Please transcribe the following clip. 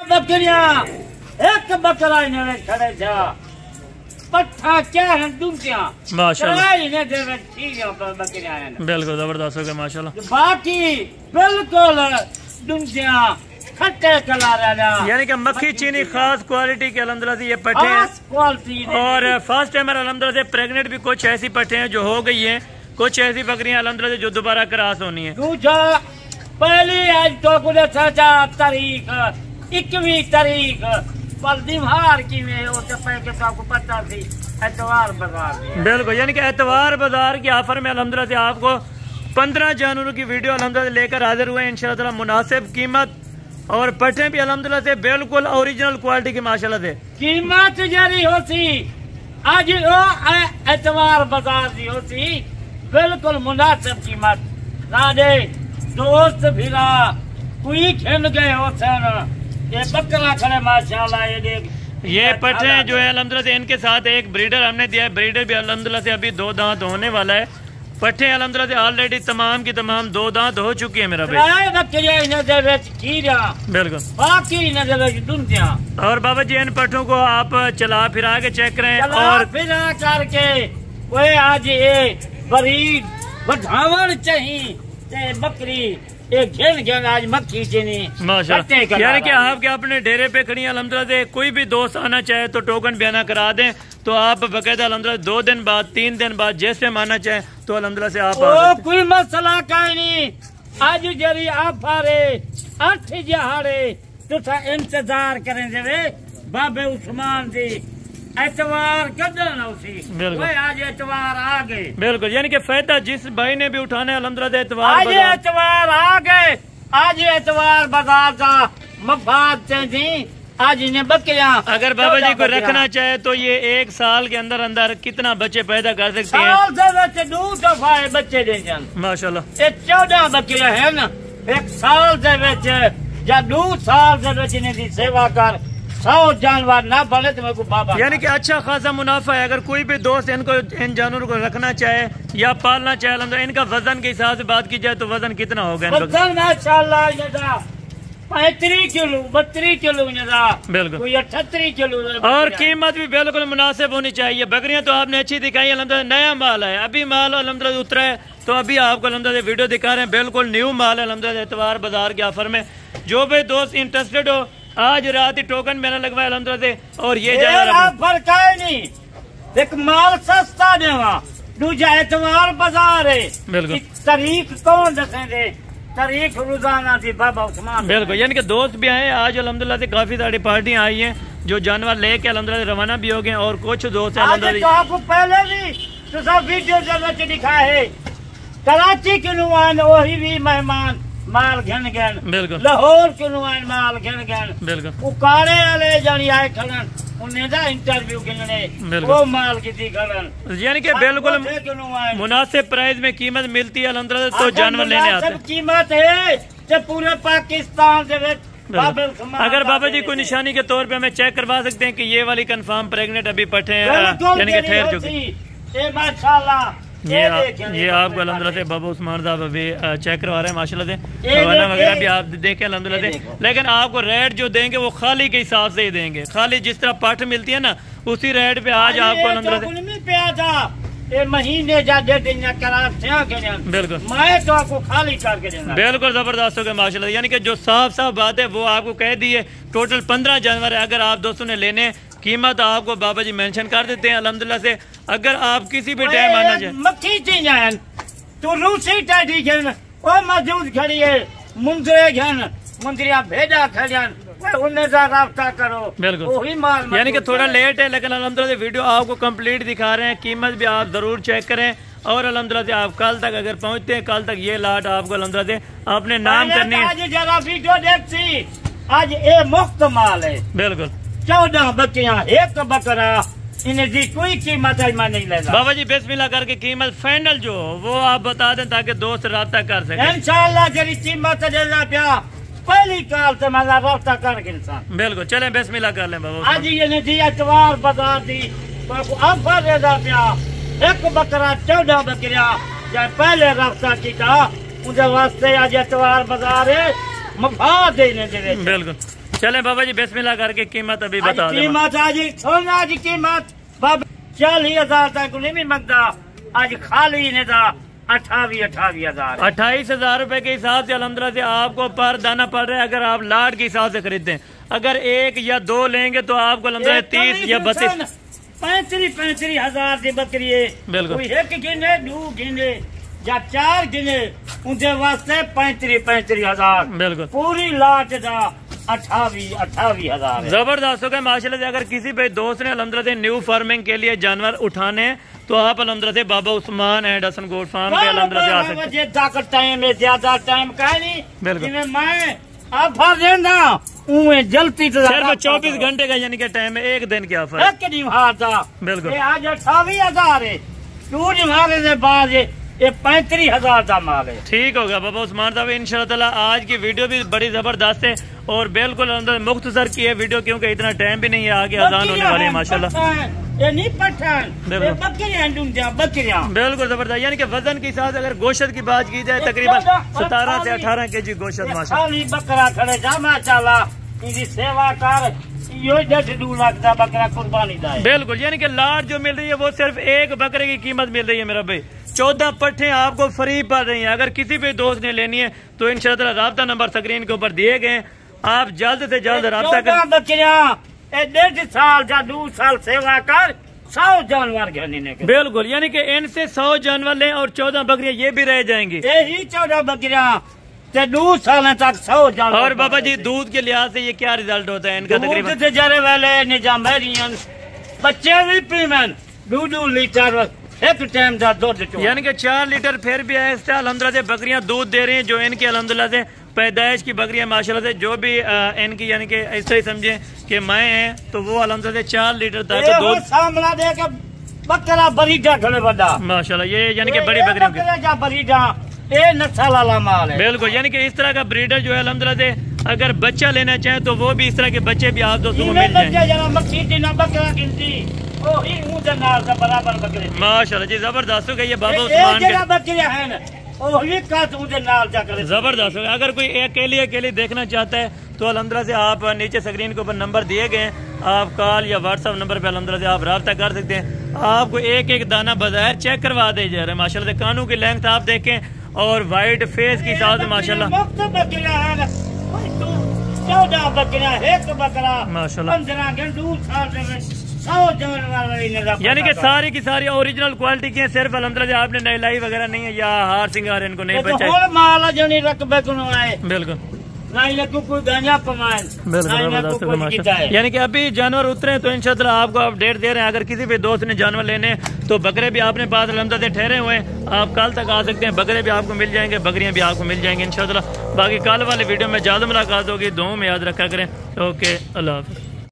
बकरियां एक बकरा इन्हें खड़े जा पट्ठा क्या है दुनिया माशाल्लाह इन्हें दे ठीक है बकरियां हैं बिल्कुल जबरदस्त हो गया माशाल्लाह। बाकी बिल्कुल दुनिया खट्टे कलर है यानी कि मक्खी चीनी खास क्वालिटी के अल्हम्दुलिल्लाह से ये पट्टे हैं और फर्स्ट टाइमर अल्हम्दुलिल्लाह से प्रेग्नेंट भी कुछ ऐसी पट्टे हैं जो हो गई है, कुछ ऐसी बकरियां अल्हम्दुलिल्लाह से जो दोबारा क्रॉस होनी है। पहली आज तो कुछ 7 तारीख 21 तारीख पर दिमार की में वो के आपको पता थी एतवार बाजार बिल्कुल यानी कि एतवार बाजार की ऑफर में अल्हम्दुलिल्लाह से आपको 15 जानवरों की वीडियो अल्हम्दुलिल्लाह लेकर हाजिर हुए इंशाअल्लाह ताला। मुनासिब कीमत और पट्टे भी अल्हम्दुलिल्लाह से बिल्कुल ओरिजिनल क्वालिटी की माशाल्लाह से कीमत जारी होती आज एतवार बाजार की होती बिल्कुल मुनासिब कीमत राजे दोस्त भिरा कोई खेल गए होते ये बकरा खड़े माशाल्लाह ये देख ये पट्टे जो है अल्हम्दुलिल्लाह से इनके साथ एक ब्रीडर हमने दिया है। ब्रीडर भी अल्हम्दुलिल्लाह से अभी 2 दांत होने वाला है। पट्टे अल्हम्दुलिल्लाह से ऑलरेडी तमाम की तमाम 2 दांत हो चुकी है मेरा भाई बिल्कुल बाकी और बाबा जी इन पट्टों को आप चला फिरा के चेक करें और फिरा करके कोई आज ये बरीड बढ़ावन चाहिए बकरी एक घेन आज मक्खी चीनी माशाल्लाह यानी कि आपके अपने डेरे पे खड़ी अल्हम्दुलिल्लाह से कोई भी दोस्त आना चाहे तो टोकन बयाना करा दें तो आप बकायदा अल्हम्दुलिल्लाह 2 दिन बाद 3 दिन बाद जैसे माना चाहे तो अल्हम्दुलिल्लाह से आप कोई मसला का नहीं आज जरी आप आरे 8 जहाड़े तुसा इंतजार करें जरे बाबे उस्मान जी एतवार आज एतवार आ गए बिल्कुल यानी कि फायदा जिस भाई ने भी उठाना है अल्हम्दुलिल्लाह एतवार आज एतवार आ गए आज एतवार बाजार का मफाद थी आज इन्हें बकरियां अगर बाबा जी को रखना चाहे तो ये 1 साल के अंदर अंदर कितना बच्चे पैदा कर सकते हैं? साल से 2 दफा बच्चे देंगे माशाल्लाह। ये 14 बकरियां है ना 1 साल से या 2 साल से इन्हें सेवा कर 100 जानवर ना बने तो मेरे को बाबा यानी कि अच्छा खासा मुनाफा है। अगर कोई भी दोस्त इनको इन जानवरों को रखना चाहे या पालना चाहे अल्हम्दुलिल्लाह इनका वजन के हिसाब से बात की जाए तो वजन कितना होगा? वजन माशाल्लाह 35 किलो 32 किलो बिल्कुल कोई 38 किलो और कीमत भी बिल्कुल मुनासिब होनी चाहिए। बकरियां तो आपने अच्छी दिखाई अल्हम्दुलिल्लाह नया माल है अभी माल अल्हम्दुलिल्लाह उतरा है तो अभी आपको अल्हम्दुलिल्लाह वीडियो दिखा रहे हैं बिल्कुल न्यू माल है अल्हम्दुलिल्लाह एतवार बाजार के ऑफर में। जो भी दोस्त इंटरेस्टेड हो आज रात ही टोकन मैंने लगवाया अल्हम्दुलिल्लाह और ये फर्क है नहीं एक माल सस्ता देवा दूजा एतवार बाजार है बिल्कुल तारीख कौन दसेंगे तारीख रोजाना थी बाबा उस्मान बिल्कुल यानी कि दोस्त भी आए आज अल्हम्दुलिल्लाह से काफी सारी पार्टियां आई हैं जो जानवर लेके अल्हम्दुलिल्लाह रवाना भी हो गए और कुछ दोस्त तो आपको पहले भी तो सब वीडियो जरूरत दिखा है कराची के नुमान वही भी मेहमान माल घन बिल्कुल लाहौर के नुमान माल घन बिल्कुल उकाड़े वाले जानी आए खड़न उन्हें ना इंटरव्यू के वो माल की थी खड़न यानी कि बिल्कुल मुनासिब प्राइस में कीमत मिलती है अल्हम्दुलिल्लाह तो जानवर लेने आते हैं। कीमत है जो पूरे पाकिस्तान से अगर बाबा जी कोई निशानी के तौर पे हमें चेक करवा सकते हैं कि ये वाली कंफर्म प्रेग्नेंट अभी पट्टे हैं यानी कि ठहर चुकी माशाल्लाह ये आपको अल्हम्दुलिल्लाह से बाबा उस्मान साहब अभी चेक करवा रहे हैं माशाल्लाह से हवाला वगैरह भी आप देखें अल्हम्दुलिल्लाह से। लेकिन आपको रेट जो देंगे वो खाली के हिसाब से ही देंगे खाली जिस तरह पट मिलती है ना उसी रेट पे आज आपको अल्हम्दुलिल्लाह महीने बिल्कुल मैं तो आपको खाली करके देना बिल्कुल जबरदस्त हो गया माशाल्लाह। यानी कि जो साफ बात है वो आपको कह दी है। टोटल 15 जानवर है अगर आप दोस्तों ने लेने कीमत आपको बाबा जी मेंशन कर देते हैं अल्हम्दुलिल्लाह से। अगर आप किसी भी टाइम आना चाहें मक्खी चीज तो रूसी टाइटी घेन वो मौजूद खड़ी है मुंदरे घेन मुंदरिया भेजा खड़ियन उन्हें राब्ता करो बिल्कुल वही माल यानी कि थोड़ा लेट है लेकिन अल्हम्दुलिल्लाह वीडियो आपको कंप्लीट दिखा रहे हैं। कीमत भी आप जरूर चेक करें और अल्हम्दुलिल्लाह से आप कल तक अगर पहुंचते हैं कल तक ये लाट आपको अल्हम्दुलिल्लाह से अपने नाम करनी है। आज जरा वीडियो देखती आज ये मुफ्त माल है बिल्कुल 14 बकरियां एक बकरा इन्हें जी कोई कीमत नहीं लेगा। बाबा जी बिस्मिल्लाह करके कीमत फाइनल जो वो आप बता दें ताकि दोस्त राब्ता कर सके। इंशाअल्लाह जरी कीमत देना प्या पहली काल से मैं राब्ता करके इंसान बिल्कुल चले बिस्मिल्लाह कर लें बाबा। आज ये दी एतवार बाजार दी तो ऑफर देना प्या एक बकरा 14 बकरियां चाहे पहले राब्ता किया उनके वास्ते आज एतवार बाजार है मफा देने दे बिल्कुल चले बाबा जी बिस्मिल्लाह करके कीमत अभी बता दें। कीमत आज सोना की कीमत बाबा 40,000 तक नहीं मंगता, आज खाली ने था 28,000 28,000 रुपए के हिसाब से अल्हम्दुलिल्लाह से आपको पर दाना पड़ रहा है। अगर आप लाट के हिसाब से खरीदते, अगर 1 या 2 लेंगे तो आपको अल्हम्दुलिल्लाह 30 या 32 35,000 की बकरी है। बिल्कुल। कोई 1 गिने 2 गिने या 4 गिने उनके वास्ते 35,000 बिल्कुल पूरी लाट था 28,000। जबरदस्त हो गया माशाल्लाह से। अगर किसी भाई दोस्त ने अल्हम्दुलिल्लाह से न्यू फार्मिंग के लिए जानवर उठाने तो आप अल्हम्दुलिल्लाह से Baba Usman and Hasan goat farm पे अल्हम्दुलिल्लाह से आ सकते हैं। ताकत टाइम है ज्यादा टाइम का नहीं। बिल्कुल। जिन्हें मैं ऑफर देना उन्हें जल्दी से सिर्फ 24 घंटे का यानी कि टाइम है, 1 दिन की ऑफर। एक दिन हारता बिल्कुल। ये आज 28,000 है, क्यों मारे से बाद ये 35,000 का माल है। ठीक होगा बाबा उस्मान साहब इंशाअल्लाह ताला। आज की वीडियो भी बड़ी जबरदस्त है और बिल्कुल अंदर मुख्तसर की है वीडियो, क्योंकि इतना टाइम भी नहीं है, आगे अजान होने वाली है माशाल्लाह। ये नहीं पठान, ये बकरियां बिल्कुल जबरदस्त। यानी कि वजन के साथ अगर गोश्त की बात की जाए तकरीबन 17 से 18 केजी गोश्त माशाल्लाह। बकरा खड़े जा माशाल्लाह, इनकी सेवा कर, यो 2 लाख का बकरा कुर्बानी दा है। बिल्कुल। यानी कि लाट जो मिल रही है वो सिर्फ 1 बकरे की कीमत मिल रही है मेरा भाई। 14 पट्टे आपको फ्री पड़ रही है। अगर किसी भी दोस्त ने लेनी है तो इंशाअल्लाह राब्ता नंबर स्क्रीन के ऊपर दिए गए, आप जल्द से जल्द राब्ता करें। बकरियां 1.5 साल या 2 साल सेवा कर 100 जानवर घेने के। बिल्कुल। यानी कि इनसे 100 जानवर लें और 14 बकरियां ये भी रह जाएंगी। यही 14 बकरियां 2 साल तक 100 जानवर। और बाबा जी दूध के लिहाज से ये क्या रिजल्ट होता है इनका? तकरीबन से जरे वाले निजामेरियन बच्चे भी पीवन 2 लीटर एक टाइम का दूध, यानी कि 4 लीटर फिर भी ऐसा अल्हम्दुलिल्लाह से बकरियां दूध दे रही हैं। जो इनकी अल्हम्दुलिल्लाह से पैदाइश की बकरियां माशाल्लाह से जो भी इनकी यानी कि ऐसे ही समझे कि मैं है तो वो अल्हम्दुलिल्लाह से 4 लीटर तक दूध सामला दे के बकरा बरीडा खड़े बड़ा माशाल्लाह। ये यानी कि बड़ी बकरियों बरीडा ये नस्ल वाला माल है। बिल्कुल। यानी कि इस तरह का ब्रीडर जो है अल्हम्दुलिल्लाह से अगर बच्चा लेना चाहे तो वो भी इस तरह के बच्चे भी आप दोस्तों को मिल जाएंगे माशाल्लाह जी। जबरदस्त हो गई ये बाबा उस्मान जबरदस्त हो गया। अगर कोई अकेली देखना चाहता है तो अल्हम्दुलिल्लाह से आप नीचे स्क्रीन के ऊपर नंबर दिए गए, आप कॉल या व्हाट्सएप नंबर पे अल्हम्दुलिल्लाह से आप राब्ता कर सकते हैं। आपको एक दाना बज़ाहिर चेक करवा दे जा रहा है माशाल्लाह से। कानों की लेंथ आप देखें और वाइट फेस की साथ माशाल्लाह माशाल्लाह। यानी कि सारी की सारी ओरिजिनल क्वालिटी की है। सिर्फ अल्हम्दुलिल्लाह आपने नहलाई वगैरह नहीं है या हार सिंगार इनको नहीं बचा। बिल्कुल। यानी कि अभी जानवर उतरे तो इंशाअल्लाह आपको अपडेट दे रहे हैं। अगर किसी भी दोस्त ने जानवर लेने तो बकरे भी आपने पास अल्हम्दुलिल्लाह ठहरे हुए हैं, आप कल तक आ सकते हैं। बकरे भी आपको मिल जाएंगे, बकरियां भी आपको मिल जाएंगी इंशाअल्लाह। बाकी कल वाले वीडियो में ज्यादा मुलाकात होगी। दुआ में याद रखा करें। ओके, अल्लाह हाफ़िज़।